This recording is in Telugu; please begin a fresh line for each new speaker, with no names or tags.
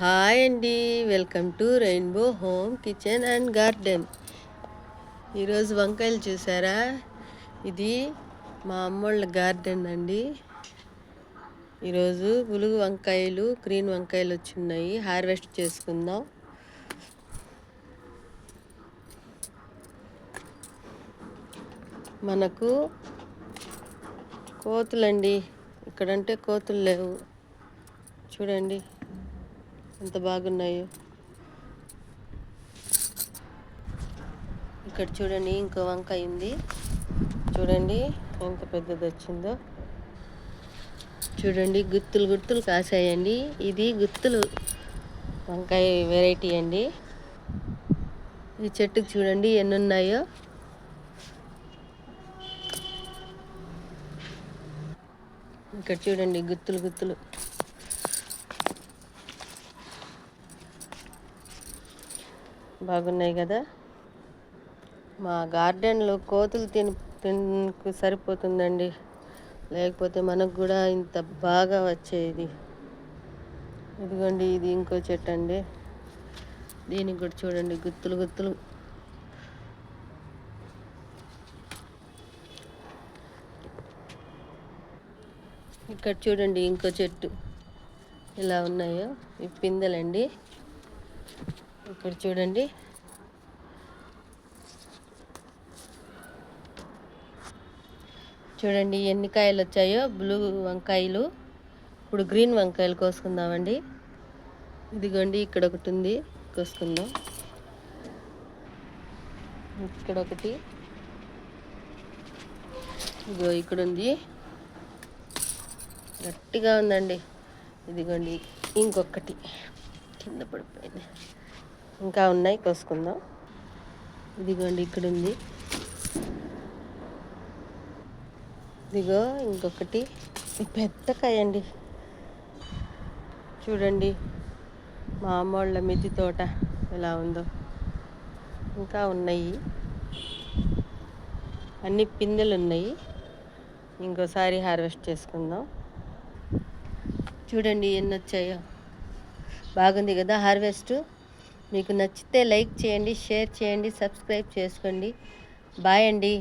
హాయ్ అండి, welcome to rainbow home kitchen and garden. ఈరోజు వంకాయలు చూసారా? ఇది మా అమ్మోళ్ళ గార్డెన్ అండి. ఈరోజు పులుగు వంకాయలు, గ్రీన్ వంకాయలు వచ్చిన్నాయి, హార్వెస్ట్ చేసుకుందాం. మనకు కోతులండి, ఇక్కడంటే కోతులు లేవు. చూడండి ఎంత బాగున్నాయో. ఇక్కడ చూడండి ఇంకో వంకాయ ఉంది, చూడండి ఎంత పెద్దది వచ్చిందో. చూడండి గుత్తులు గుత్తులు కాసాయండి. ఇది గుత్తులు వంకాయ వెరైటీ అండి. ఈ చెట్టుకు చూడండి ఎన్ని ఉన్నాయో. ఇక్కడ చూడండి గుత్తులు గుత్తులు. బాగున్నాయి కదా. మా గార్డెన్లో కోతులు తినకు సరిపోతుందండి, లేకపోతే మనకు కూడా ఇంత బాగా వచ్చేది. ఇదిగోండి ఇది ఇంకో చెట్టు అండి, దీనికి కూడా చూడండి గుత్తులు గుత్తులు. ఇక్కడ చూడండి ఇంకో చెట్టు ఇలా ఉన్నాయో, ఇవి పిందెలండి. ఇక్కడ చూడండి చూడండి ఎన్ని కాయలు వచ్చాయో బ్లూ వంకాయలు. ఇప్పుడు గ్రీన్ వంకాయలు కోసుకుందామండి. ఇదిగోండి ఇక్కడ ఒకటి ఉంది, కోసుకుందాం. ఇక్కడ ఒకటి, ఇదిగో ఇక్కడ ఉంది, గట్టిగా ఉందండి. ఇదిగోండి ఇంకొకటి కింద పడిపోయింది, ఇంకా ఉన్నాయి, కోసుకుందాం. ఇదిగోండి ఇక్కడ ఉంది, ఇదిగో ఇంకొకటి పెద్ద కాయ అండి. చూడండి మా అమ్మోళ్ళ మిద్ది తోట ఎలా ఉందో. ఇంకా ఉన్నాయి, అన్ని పిందెలు ఉన్నాయి. ఇంకోసారి హార్వెస్ట్ చేసుకుందాం. చూడండి ఎన్ని వచ్చాయో. బాగుంది కదా హార్వెస్ట్. మీకు నచ్చితే లైక్ చేయండి, షేర్ చేయండి, సబ్స్క్రైబ్ చేసుకోండి. బాయ్ అండి.